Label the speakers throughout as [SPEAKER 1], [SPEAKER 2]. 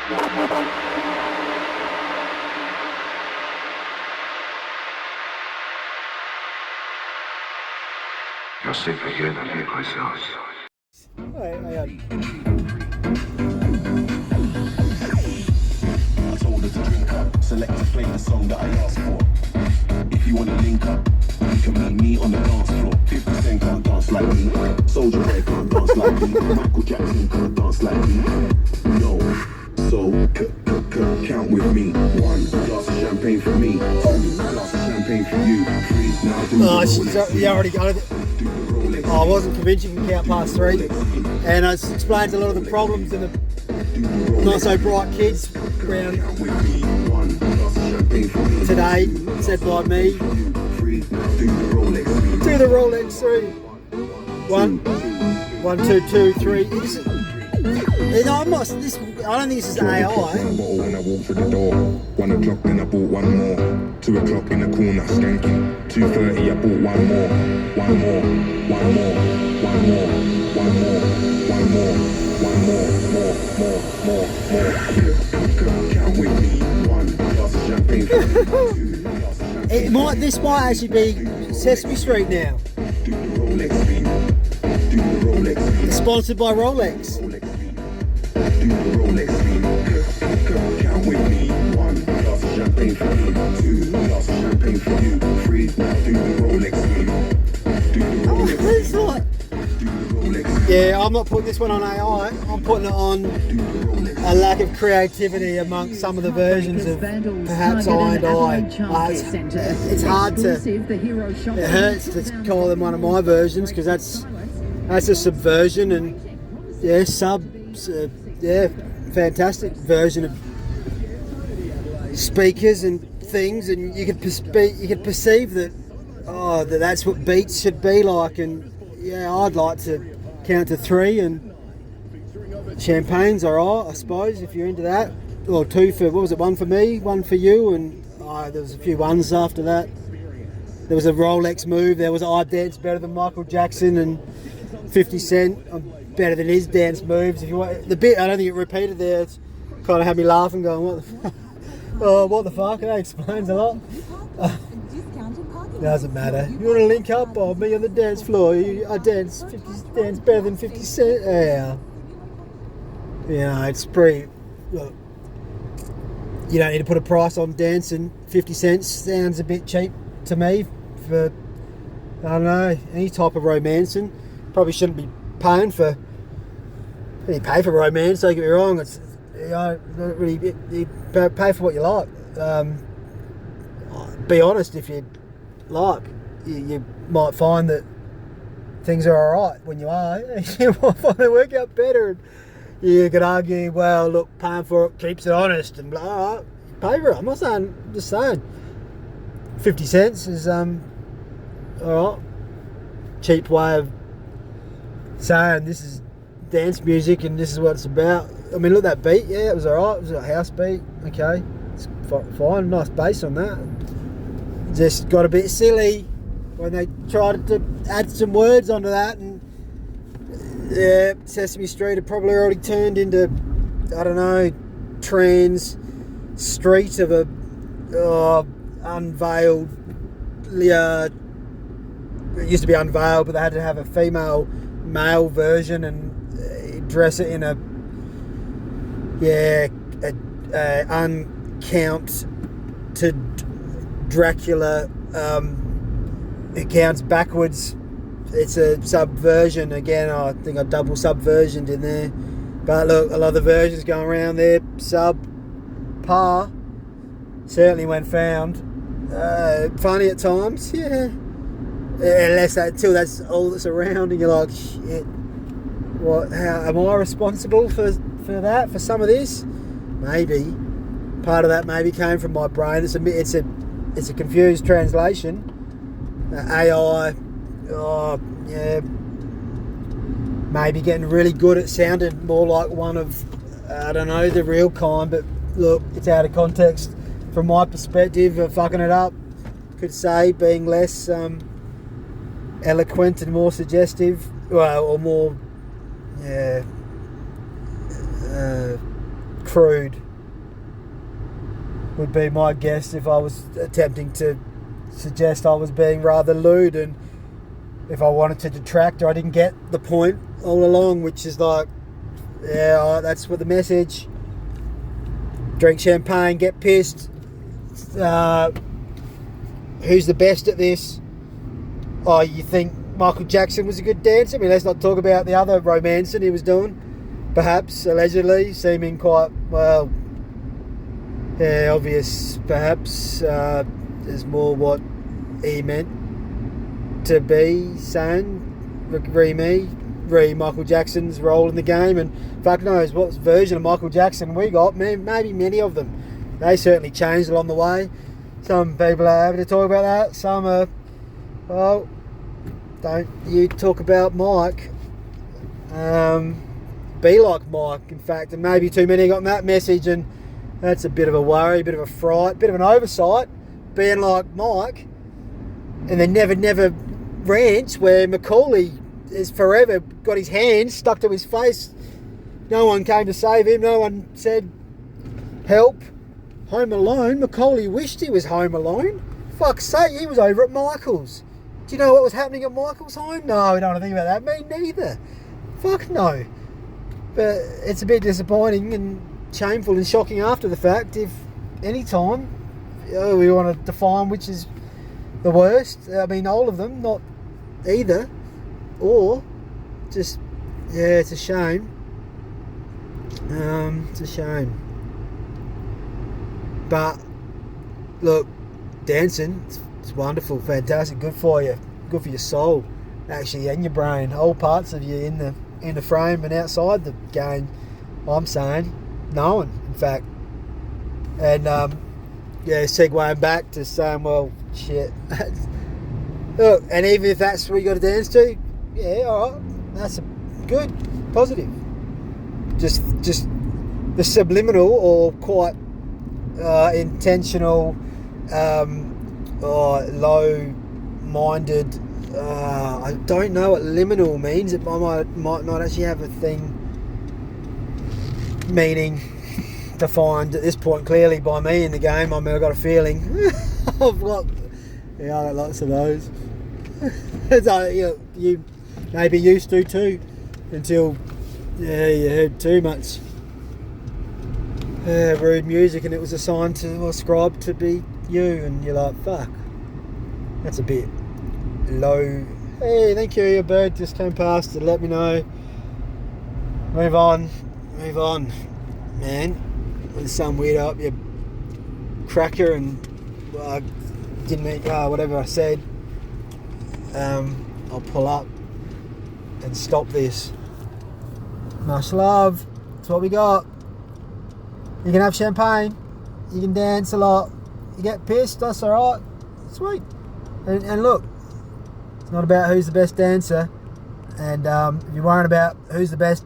[SPEAKER 1] You're safer here than any place else.
[SPEAKER 2] I told her to drink up, select to play the song that I asked for. If you wanna link up, you can meet me on the dance floor. 50% can't dance like me, Soldier Boy can't dance like me, Michael Jackson can't dance like me. No, so count with me. 1 glass of champagne for me, 2 glass of champagne for you, 3 now do
[SPEAKER 3] you already got it. I wasn't convinced you can count past 3, and it explains a lot of the problems in the not so bright kids around today, said by me. Do the Rolex 3. 1, 1, 2, 2, 3. I'm not. This. I don't think this is AI.
[SPEAKER 2] When I walk through the door, 1 o'clock, then I bought 1 more. 2 o'clock in the corner, skanking. 2:30, I bought 1 more. 1 more, 1 more, 1 more, 1 more, 1 more, 1 more, more. Count with me. 1 glass of champagne for me.
[SPEAKER 3] This might actually be Sesame Street now.
[SPEAKER 2] Do the Rolex thing. Do the Rolex thing.
[SPEAKER 3] Sponsored by Rolex.
[SPEAKER 2] Do the Rolex thing. Count with me. 1 glass of champagne for me. 2 glass of champagne for you. 3 now do the Rolex thing. Do the Rolex thing. Do the Rolex thing.
[SPEAKER 3] Yeah, I'm not putting this one on AI. I'm putting it on a lack of creativity amongst some of the versions of perhaps I and I. It's hard to. It hurts to call them one of my versions because that's a subversion and fantastic version of speakers and things, and you could perceive that that's what beats should be like, and I'd like to count to 3 and. Champagne's alright, I suppose, if you're into that. Or 2 for, 1 for me, 1 for you, and there was a few 1s after that. There was a Rolex move, there was I dance better than Michael Jackson, and 50 Cent, I'm better than his dance moves. If you want the bit, I don't think it repeated there, it's kind of had me laughing, going, what the fuck? Oh, what the fuck? That explains a lot. Doesn't matter. You want to link up? Or me on the dance floor? I dance better than 50 Cent. Yeah. It's pretty. Look, you don't need to put a price on dancing. 50 cents sounds a bit cheap to me for, I don't know, any type of romancin. Probably shouldn't be paying for. You pay for romance, don't get me wrong. It's not really. You pay for what you like. Be honest, if you like, you might find that things are alright when you are. You might find they work out better. You could argue, well, look, paying for it keeps it honest and blah. All right, pay for it. I'm not saying, I'm just saying. 50 cents is, all right, cheap way of saying this is dance music and this is what it's about. I mean, look at that beat. Yeah, it was all right. It was a house beat. Okay, it's fine. Nice bass on that. Just got a bit silly when they tried to add some words onto that, and Sesame Street had probably already turned into, I don't know, trans street of a unveiled. It used to be unveiled, but they had to have a male version and dress it in uncounted Dracula. It counts backwards. It's a subversion again. I think I double subversioned in there, but look, a lot of the versions going around there sub-par, certainly when found funny at times. Until that's all that's around and you're like, shit, what, how am I responsible for that, for some of this? Maybe part of that maybe came from my brain. It's a confused translation. AI, maybe getting really good. It sounded more like one of, I don't know, the real kind, but look, it's out of context from my perspective of fucking it up. Could say being less eloquent and more suggestive, or more crude, would be my guess if I was attempting to suggest I was being rather lewd, and if I wanted to detract or I didn't get the point all along, which is like, yeah, that's what the message. Drink champagne, get pissed. Who's the best at this? Oh, you think Michael Jackson was a good dancer? I mean, let's not talk about the other romancin he was doing. Perhaps, allegedly, seeming quite, well, yeah, obvious, perhaps. Is more what he meant to be saying. Re Michael Jackson's role in the game, and fuck knows what version of Michael Jackson we got. Maybe many of them. They certainly changed along the way. Some people are happy to talk about that. Some are, well, don't you talk about Mike. Be like Mike, in fact, and maybe too many got that message, and that's a bit of a worry, a bit of a fright, a bit of an oversight, being like Mike, and then Never Ranch, where Macaulay is forever got his hands stuck to his face. No one came to save him. No one said, help. Home Alone. Macaulay wished he was home alone. Fuck's sake, he was over at Michael's. Do you know what was happening at Michael's home? No, we don't want to think about that. Me neither. Fuck no. But it's a bit disappointing and shameful and shocking after the fact. If any time we want to define which is the worst, I mean all of them, not either. Or just, yeah, it's a shame. It's a shame. But look, dancing, it's wonderful, fantastic, good for you, good for your soul, actually, and your brain, all parts of you in the frame and outside the game. I'm saying, no one, in fact, and yeah, segueing back to saying, well, shit. Look, and even if that's what you got to dance to, yeah, all right, that's good, positive. Just the subliminal or quite intentional, low-minded. I don't know what liminal means. It might not actually have a thing meaning defined at this point clearly by me in the game. I mean, I've got a feeling. I got lots of those. So, you maybe used to too, until you heard too much rude music and it was assigned to ascribed to be you, and you're like, fuck, that's a bit low. Hey, thank you, your bird just came past to let me know. Move on, man. There's some weird up your cracker, and didn't mean whatever I said. I'll pull up and stop this. Much love. That's what we got. You can have champagne. You can dance a lot. You get pissed. That's alright. Sweet. And look, it's not about who's the best dancer. And if you're worrying about who's the best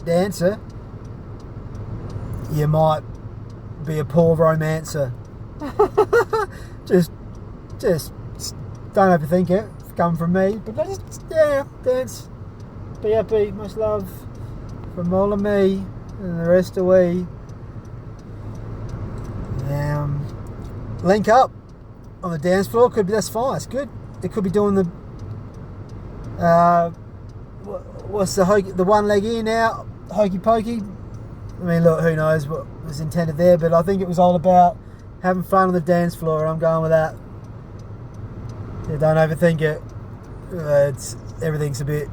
[SPEAKER 3] dancer, you might be a poor romancer. just don't overthink it. It's come from me, but dance. Be happy. Much love from all of me and the rest of we. Link up on the dance floor. That's fine. It's good. It could be doing the what's the one leg in out hokey pokey. I mean, look, who knows what was intended there, but I think it was all about having fun on the dance floor, and I'm going with that. Yeah, don't overthink it. Everything's a bit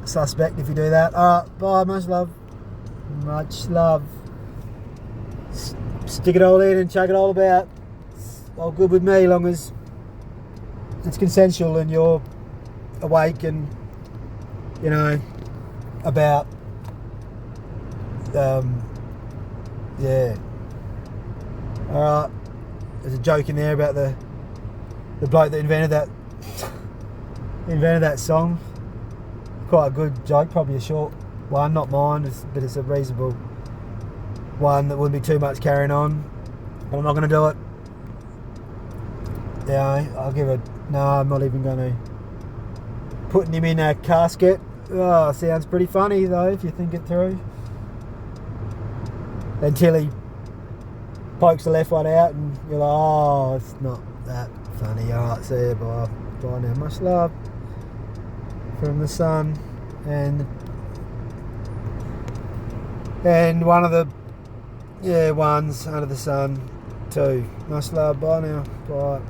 [SPEAKER 3] suspect if you do that. Alright, bye, much love. Much love. Stick it all in and chuck it all about. It's all good with me, long as it's consensual and you're awake and, about. Yeah. Alright. There's a joke in there about the bloke that invented that song. Quite a good joke, probably a short one, not mine, but it's a reasonable one that wouldn't be too much carrying on. But I'm not going to do it. Yeah, I'll give it. No, I'm not even going to. Putting him in a casket. Oh, sounds pretty funny though if you think it through. until he pokes the left one out and you're like, oh, it's not that funny. Alright, see you, bye now. Much love from the sun and one of the ones under the sun too. Much love, bye now, bye.